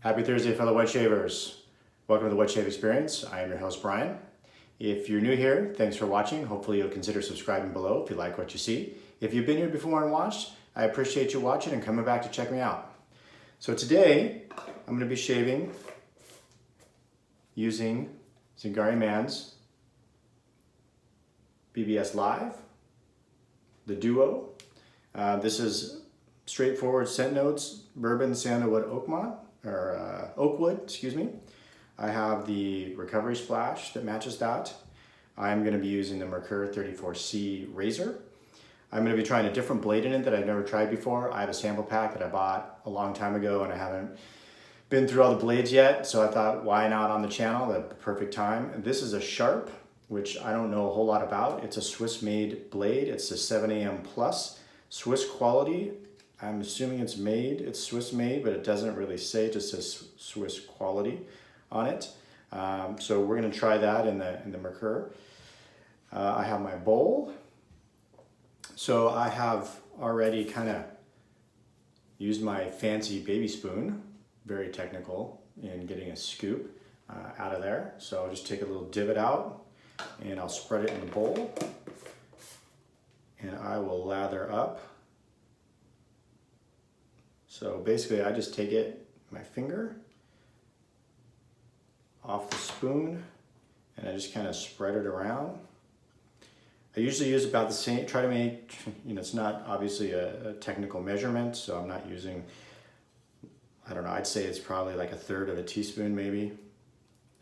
Happy Thursday, fellow wet shavers. Welcome to the Wet Shave Experience. I am your host, Brian. If you're new here, thanks for watching. Hopefully you'll consider subscribing below if you like what you see. If you've been here before and watched, I appreciate you watching and coming back to check me out. So today, I'm going to be shaving using Zingari Man's BBS Live, the Duo. This is straightforward scent notes, bourbon, sandalwood, oakwood, excuse me. I have the recovery splash that matches that. I'm going to be using the Merkur 34C razor. I'm going to be trying a different blade in it that I've never tried before. I have a sample pack that I bought a long time ago and I haven't been through all the blades yet, so I thought, why not on the channel? The perfect time. This is a Sharp, which I don't know a whole lot about. It's a Swiss-made blade. It's a 7AM Plus, Swiss quality. I'm assuming it's Swiss made, but it doesn't really say, it just says Swiss quality on it. So we're gonna try that in the Merkur. I have my bowl. So I have already kind of used my fancy baby spoon, very technical in getting a scoop out of there. So I'll just take a little divot out and I'll spread it in the bowl and I will lather up. So basically I just take my finger off the spoon and I just kind of spread it around. I usually use about the same, try to make, it's not obviously a technical measurement, so I'm not using, I don't know, I'd say it's probably like 1/3 of a teaspoon maybe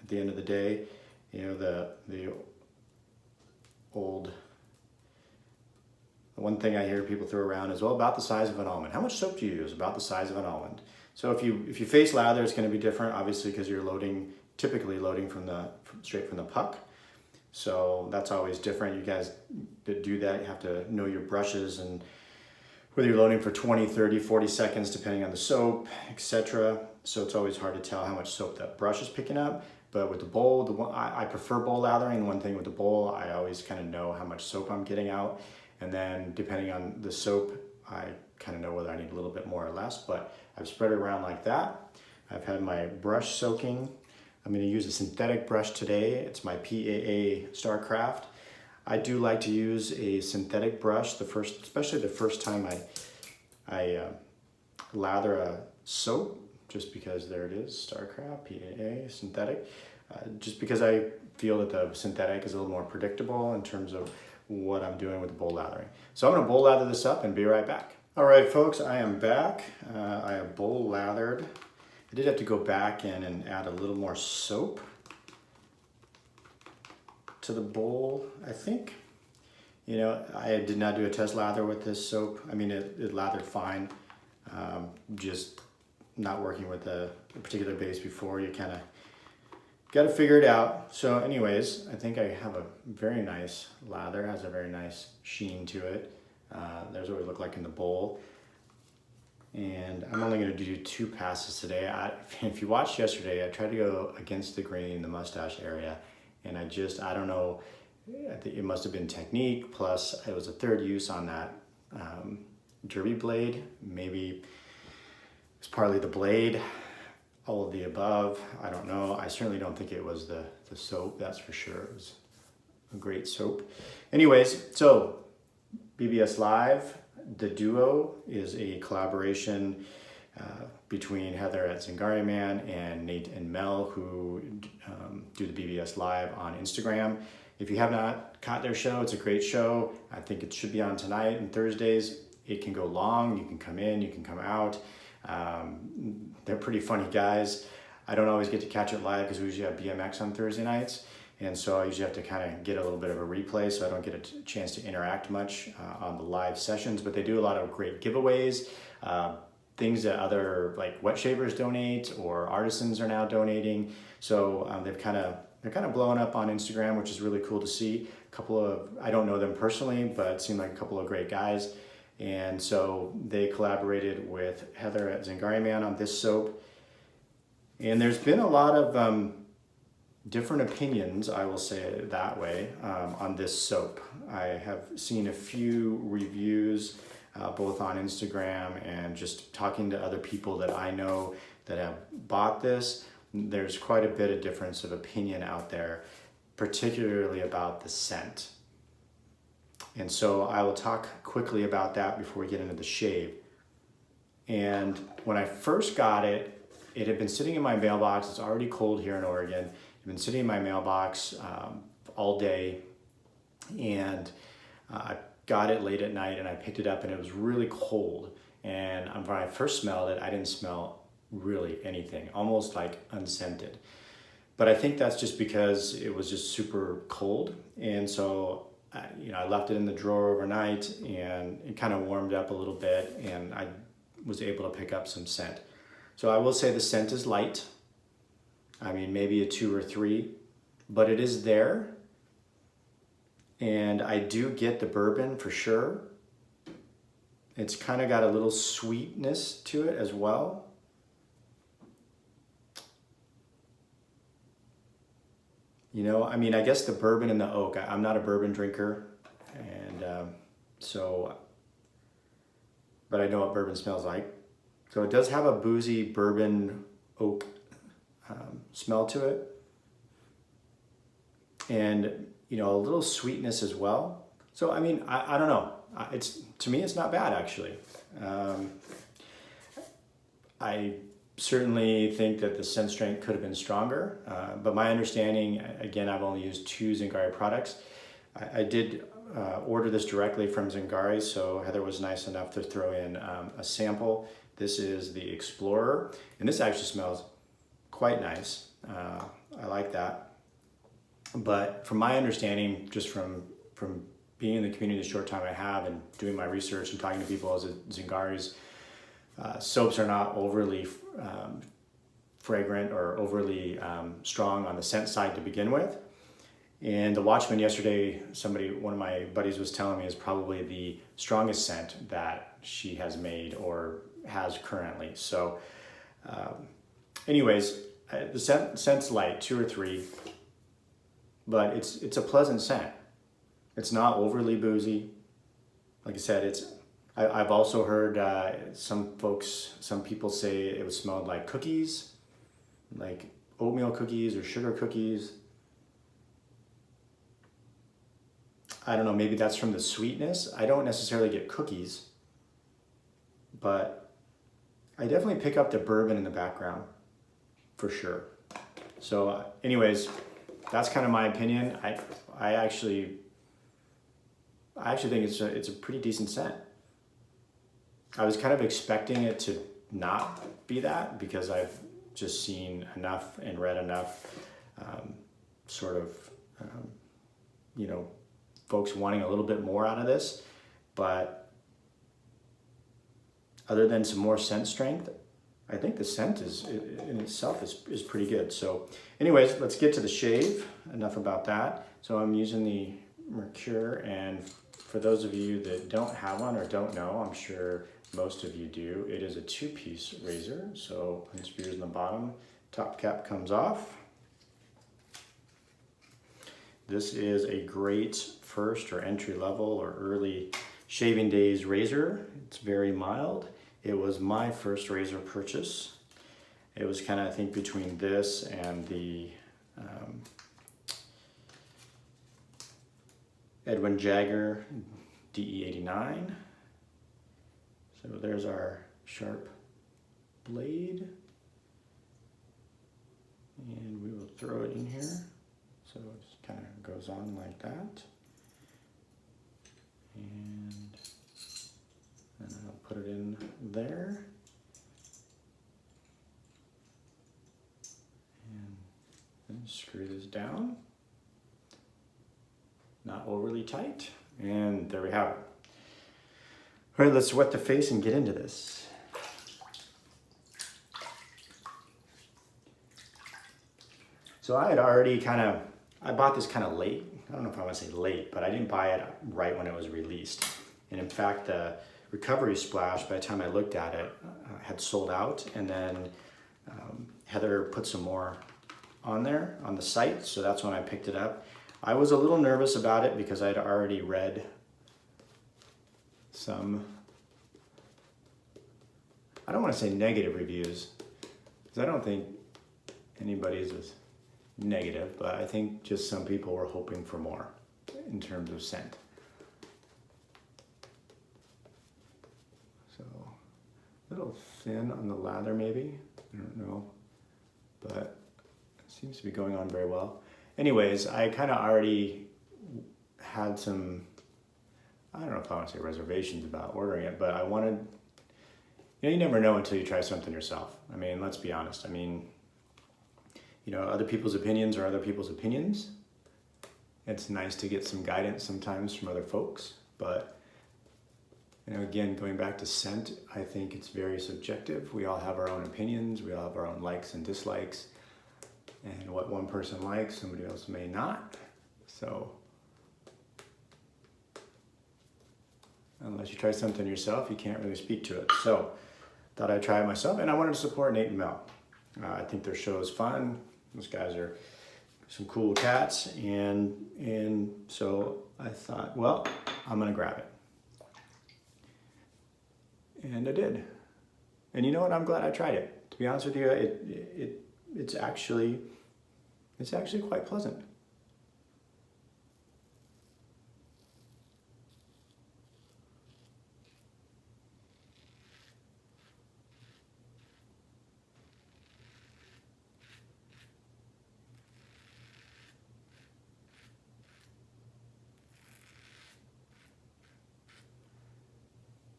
at the end of the day. The one thing I hear people throw around is, well, about the size of an almond. How much soap do you use? About the size of an almond. So if you face lather, it's going to be different, obviously, because you're typically loading straight from the puck. So that's always different. You guys that do that, you have to know your brushes and whether you're loading for 20, 30, 40 seconds, depending on the soap, etc. So it's always hard to tell how much soap that brush is picking up. But with the bowl, I prefer bowl lathering. One thing with the bowl, I always kind of know how much soap I'm getting out. And then depending on the soap, I kind of know whether I need a little bit more or less, but I've spread it around like that. I've had my brush soaking. I'm going to use a synthetic brush today. It's my PAA Starcraft. I do like to use a synthetic brush, especially the first time I lather a soap, just because there it is, Starcraft, PAA, synthetic. Just because I feel that the synthetic is a little more predictable in terms of what I'm doing with the bowl lathering. So I'm gonna bowl lather this up and be right back. All right, folks, I am back. I have bowl lathered. I did have to go back in and add a little more soap to the bowl, I think. I did not do a test lather with this soap. I mean, it lathered fine. Just not working with a particular base before, you kind of got to figure it out. So anyways, I think I have a very nice lather, has a very nice sheen to it. There's what it looked like in the bowl. And I'm only going to do 2 passes today. If you watched yesterday, I tried to go against the grain in the mustache area. And I don't know, I think it must have been technique, plus it was a 3rd use on that derby blade. Maybe it's partly the blade. All of the above, I don't know. I certainly don't think it was the soap, that's for sure. It was a great soap. Anyways, so BBS Live, the Duo is a collaboration between Heather at Zingari Man and Nate and Mel, who do the BBS Live on Instagram. If you have not caught their show, it's a great show. I think it should be on tonight and Thursdays. It can go long, you can come in, you can come out. They're pretty funny guys. I don't always get to catch it live because we usually have BMX on Thursday nights. And so I usually have to kind of get a little bit of a replay, so I don't get a chance to interact much on the live sessions, but they do a lot of great giveaways, things that other like wet shavers donate or artisans are now donating. So they're kind of blowing up on Instagram, which is really cool to see. I don't know them personally, but it seemed like a couple of great guys. And so they collaborated with Heather at Zingari Man on this soap. And there's been a lot of different opinions, I will say it that way, on this soap. I have seen a few reviews both on Instagram and just talking to other people that I know that have bought this, there's quite a bit of difference of opinion out there, particularly about the scent. And so I will talk quickly about that before we get into the shave. And when I first got it, it had been sitting in my mailbox. It's already cold here in Oregon. It's been sitting in my mailbox all day. And I got it late at night and I picked it up and it was really cold. And when I first smelled it, I didn't smell really anything, almost like unscented. But I think that's just because it was just super cold. And so, I left it in the drawer overnight and it kind of warmed up a little bit and I was able to pick up some scent. So I will say the scent is light. I mean, maybe a 2 or 3, but it is there. And I do get the bourbon for sure. It's kind of got a little sweetness to it as well. I guess the bourbon and the oak, I'm not a bourbon drinker. And but I know what bourbon smells like. So it does have a boozy bourbon oak smell to it. And, a little sweetness as well. So, I don't know. To me, it's not bad actually. I certainly think that the scent strength could have been stronger, but my understanding, again, I've only used 2 Zingari products. I did order this directly from Zingari, so Heather was nice enough to throw in a sample. This is the Explorer, and this actually smells quite nice. I like that. But from my understanding, just from being in the community the short time I have and doing my research and talking to people as Zingari's, soaps are not overly fragrant or overly strong on the scent side to begin with. And the Watchman yesterday, one of my buddies was telling me is probably the strongest scent that she has made or has currently. So anyways, the scent's light, 2 or 3, but it's a pleasant scent. It's not overly boozy. Like I said, I've also heard some people say it smelled like cookies, like oatmeal cookies or sugar cookies. I don't know, maybe that's from the sweetness. I don't necessarily get cookies, but I definitely pick up the bourbon in the background for sure. So anyways, that's kind of my opinion. I actually think it's a pretty decent scent. I was kind of expecting it to not be that because I've just seen enough and read enough folks wanting a little bit more out of this. But other than some more scent strength, I think the scent in itself is pretty good. So anyways, let's get to the shave. Enough about that. So I'm using the Mercure, and for those of you that don't have one or don't know, I'm sure most of you do, it is a 2-piece razor. So put spears in the bottom, top cap comes off. This is a great first or entry level or early shaving days razor. It's very mild. It was my first razor purchase. It was kind of, I think, between this and the Edwin Jagger DE89. So there's our sharp blade. And we will throw it in here. So it just kind of goes on like that. And I'll put it in there. And then screw this down. Not overly tight. And there we have it. All right, let's wet the face and get into this. So I had already I bought this kind of late. I don't know if I want to say late, but I didn't buy it right when it was released. And in fact, the recovery splash, by the time I looked at it, had sold out. And then Heather put some more on there on the site. So that's when I picked it up. I was a little nervous about it because I'd already read some, I don't want to say negative reviews, because I don't think anybody's is negative, but I think just some people were hoping for more in terms of scent. So a little thin on the lather maybe, I don't know, but it seems to be going on very well. Anyways, I kind of already had some, I don't know if I want to say reservations about ordering it, but I wanted, you know, you never know until you try something yourself. I mean, let's be honest. I mean, you know, other people's opinions are other people's opinions. It's nice to get some guidance sometimes from other folks, but, you know, again, going back to scent, I think it's very subjective. We all have our own opinions. We all have our own likes and dislikes. And what one person likes, somebody else may not. So, unless you try something yourself, you can't really speak to it. So, thought I'd try it myself, and I wanted to support Nate and Mel. I think their show is fun. Those guys are some cool cats, and so I thought, well, I'm gonna grab it. And I did. And you know what? I'm glad I tried it. To be honest with you, it's actually quite pleasant.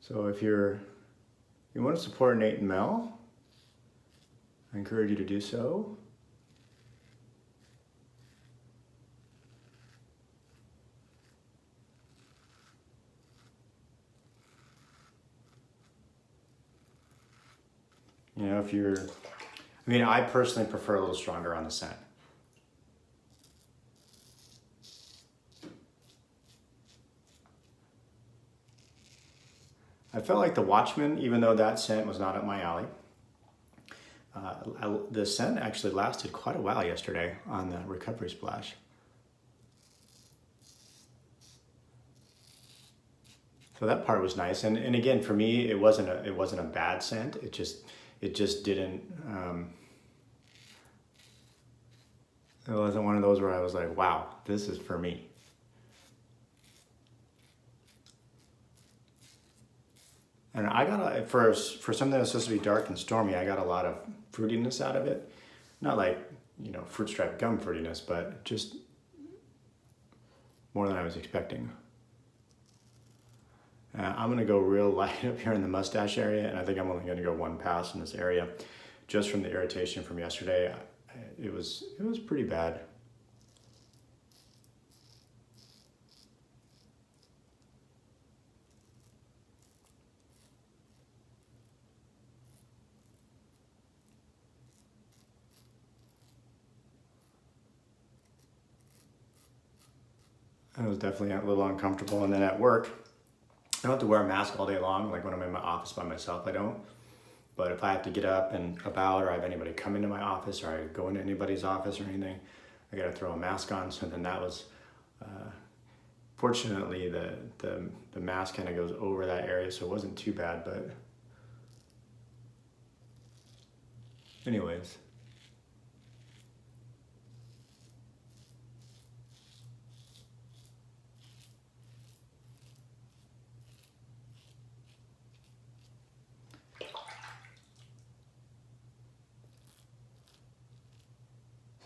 So if you want to support Nate and Mel, I encourage you to do so. You know, I mean, I personally prefer a little stronger on the scent. I felt like the Watchman, even though that scent was not up my alley, the scent actually lasted quite a while yesterday on the recovery splash. So that part was nice, and again, for me, it wasn't a bad scent. It just didn't. It wasn't one of those where I was like, "Wow, this is for me." And I got for something that's supposed to be dark and stormy, I got a lot of fruitiness out of it. Not like, you know, fruit stripe gum fruitiness, but just more than I was expecting. I'm gonna go real light up here in the mustache area, and I think I'm only gonna go one pass in this area, just from the irritation from yesterday. It was pretty bad. I was definitely a little uncomfortable, and then at work, I don't have to wear a mask all day long. Like when I'm in my office by myself, I don't. But if I have to get up and about, or I have anybody come into my office, or I go into anybody's office or anything, I gotta throw a mask on. So then that was, fortunately, the mask kind of goes over that area, so it wasn't too bad. But anyways.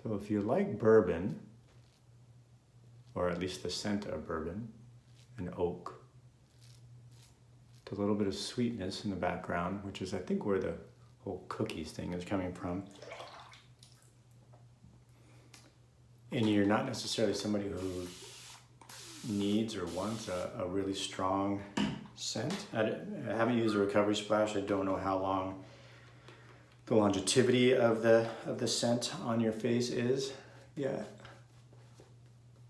So if you like bourbon, or at least the scent of bourbon and oak, with a little bit of sweetness in the background, which is I think where the whole cookies thing is coming from. And you're not necessarily somebody who needs or wants a really strong scent. I haven't used a recovery splash. I don't know how long the longevity of the scent on your face is yet.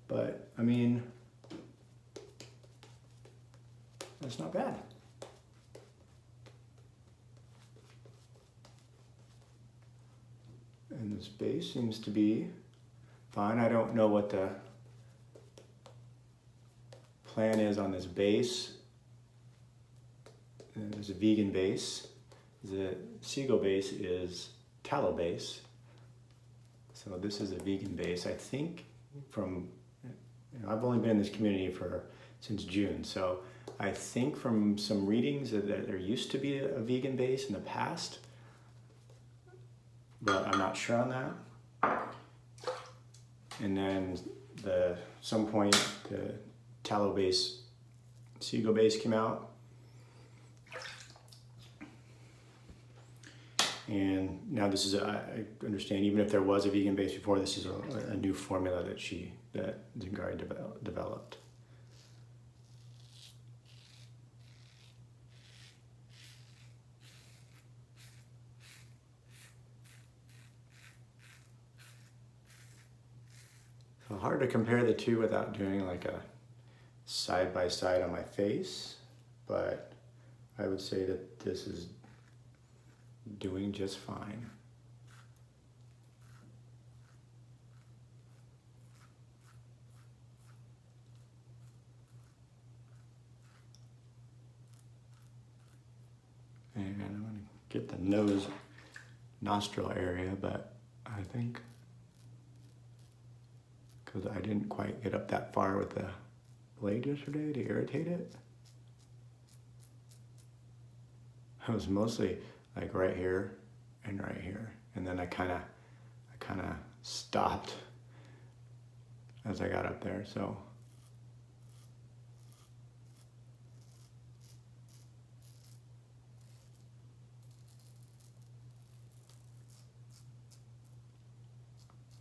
But I mean, that's not bad. And this base seems to be fine. I don't know what the plan is on this base. There's a vegan base. The Seagull base is tallow base. So this is a vegan base. I think I've only been in this community since June, so I think from some readings that there used to be a vegan base in the past, but I'm not sure on that. And then some point the tallow base, Seagull base came out. And now this is, I understand, even if there was a vegan base before, this is a new formula that Zingari developed. So hard to compare the two without doing like a side by side on my face, but I would say that this is doing just fine. And I'm going to get the nostril area, but I think because I didn't quite get up that far with the blade yesterday to irritate it. It was mostly like right here and right here, and then I kind of stopped as I got up there. So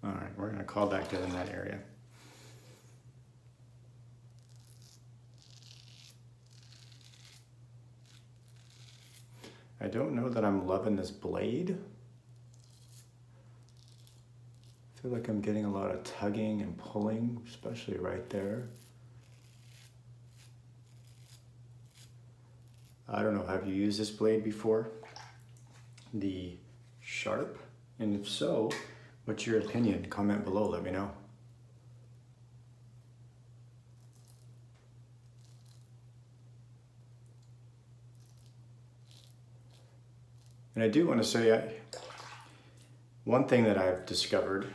all right, we're going to call back in that area. I don't know that I'm loving this blade. I feel like I'm getting a lot of tugging and pulling, especially right there. I don't know, have you used this blade before? The Sharp? And if so, what's your opinion? Comment below, let me know. And I do want to say, one thing that I've discovered,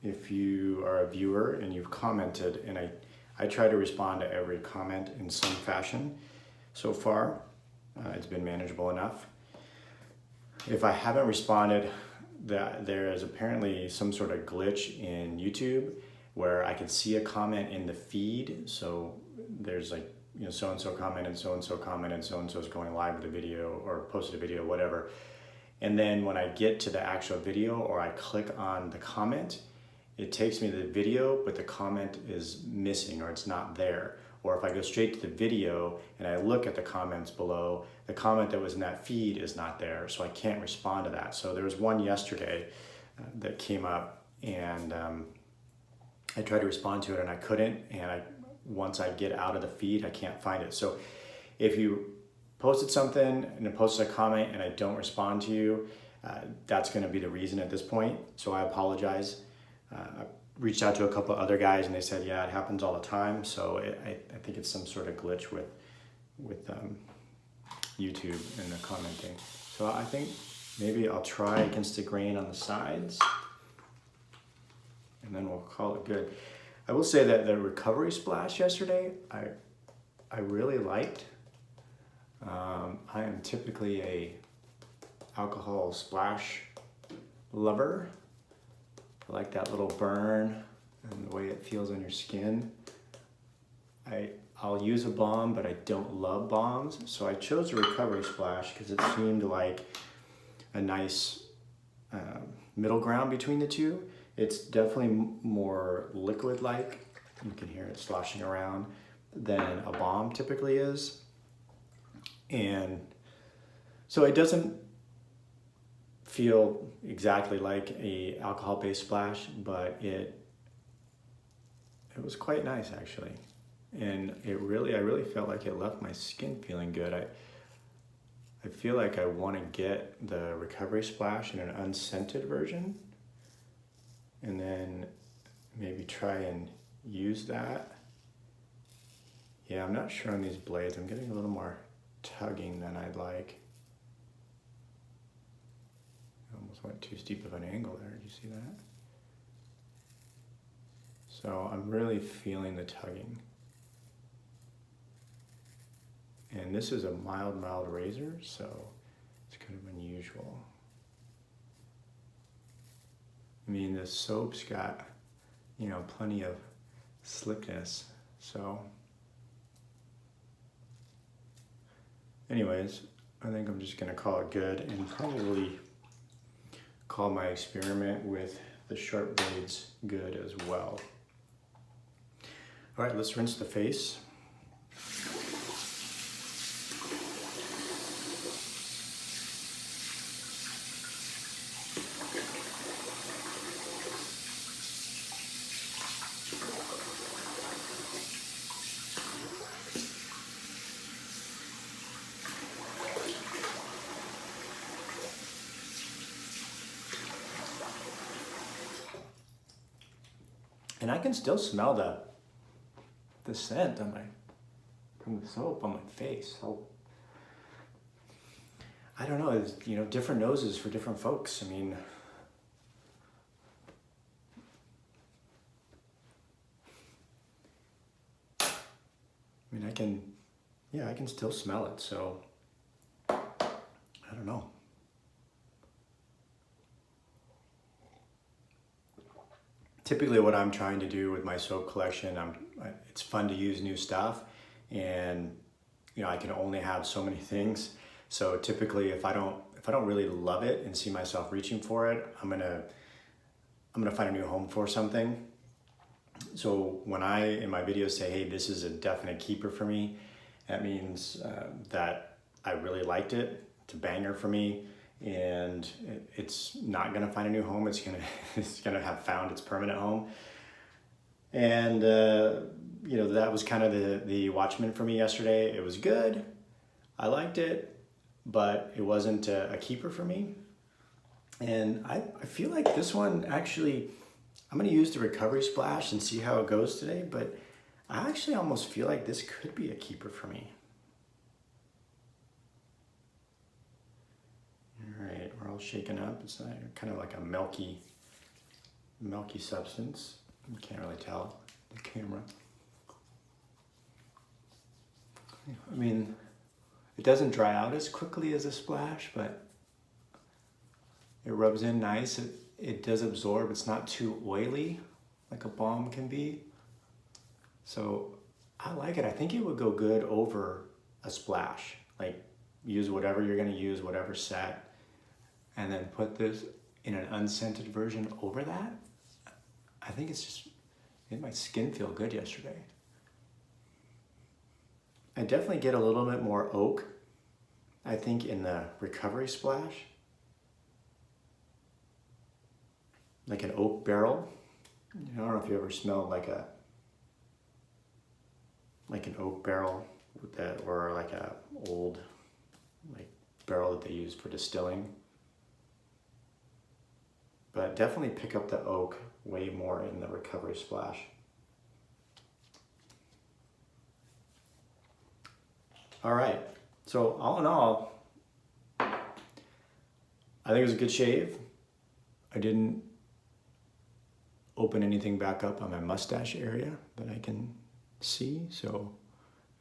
if you are a viewer and you've commented, and I try to respond to every comment in some fashion. So far, it's been manageable enough. If I haven't responded, there is apparently some sort of glitch in YouTube where I can see a comment in the feed. So there's like, so-and-so commented, so-and-so commented, so-and-so is going live with a video or posted a video, whatever. And then when I get to the actual video or I click on the comment, it takes me to the video, but the comment is missing or it's not there. Or if I go straight to the video and I look at the comments below, the comment that was in that feed is not there, so I can't respond to that. So there was one yesterday that came up, and I tried to respond to it and I couldn't, and once I get out of the feed, I can't find it. So if you posted something and it posted a comment and I don't respond to you, that's gonna be the reason at this point. So I apologize. I reached out to a couple of other guys and they said, yeah, it happens all the time. So I think it's some sort of glitch with YouTube and the commenting. So I think maybe I'll try against the grain on the sides and then we'll call it good. I will say that the recovery splash yesterday, I really liked. I am typically a alcohol splash lover. I like that little burn and the way it feels on your skin. I'll use a balm, but I don't love balms. So I chose a recovery splash because it seemed like a nice middle ground between the two. It's definitely more liquid-like. You can hear it sloshing around than a balm typically is. And so it doesn't feel exactly like a alcohol-based splash, but it was quite nice actually. And I really felt like it left my skin feeling good. I feel like I want to get the recovery splash in an unscented version and then maybe try and use that. Yeah, I'm not sure on these blades. I'm getting a little more tugging than I'd like. I almost went too steep of an angle there. Did you see that? So I'm really feeling the tugging. And this is a mild razor, so it's kind of unusual. I mean, the soap's got, you know, plenty of slickness, so. Anyways, I think I'm just gonna call it good and probably call my experiment with the sharp blades good as well. All right, let's rinse the face. And I can still smell the scent on from the soap on my face. So I don't know, it's, you know, different noses for different folks. I mean, I can still smell it. So I don't know. Typically what I'm trying to do with my soap collection, it's fun to use new stuff, and you know, I can only have so many things. So typically if I don't really love it and see myself reaching for it, I'm gonna find a new home for something. So when I in my videos say, hey, this is a definite keeper for me, that means that I really liked it. It's a banger for me. And it's not gonna find a new home. It's gonna have found its permanent home. And you know, that was kind of the Watchman for me yesterday. It was good, I liked it, but it wasn't a keeper for me. And I feel like this one actually, I'm gonna use the recovery splash and see how it goes today, but I actually almost feel like this could be a keeper for me. We're all shaken up. It's kind of like a milky substance. You can't really tell the camera. I mean, it doesn't dry out as quickly as a splash, but it rubs in nice. It does absorb. It's not too oily like a balm can be. So I like it. I think it would go good over a splash. Like, use whatever you're gonna use, whatever set, and then put this in an unscented version over that. I think it made my skin feel good yesterday. I definitely get a little bit more oak, I think, in the recovery splash. Like an oak barrel. I don't know if you ever smelled like an oak barrel with that, or like a old barrel that they use for distilling. But definitely pick up the oak way more in the recovery splash. All right, so all in all, I think it was a good shave. I didn't open anything back up on my mustache area that I can see, so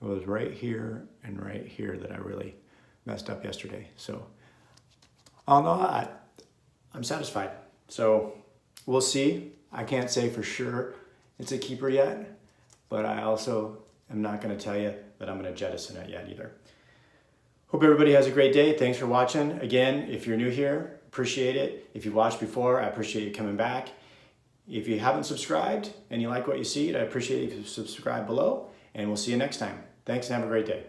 it was right here and right here that I really messed up yesterday. So all in all, I'm satisfied. So we'll see. I can't say for sure it's a keeper yet, but I also am not going to tell you that I'm going to jettison it yet either. Hope everybody has a great day. Thanks for watching. Again, if you're new here, appreciate it. If you watched before, I appreciate you coming back. If you haven't subscribed and you like what you see, I appreciate you subscribe below, and we'll see you next time. Thanks and have a great day.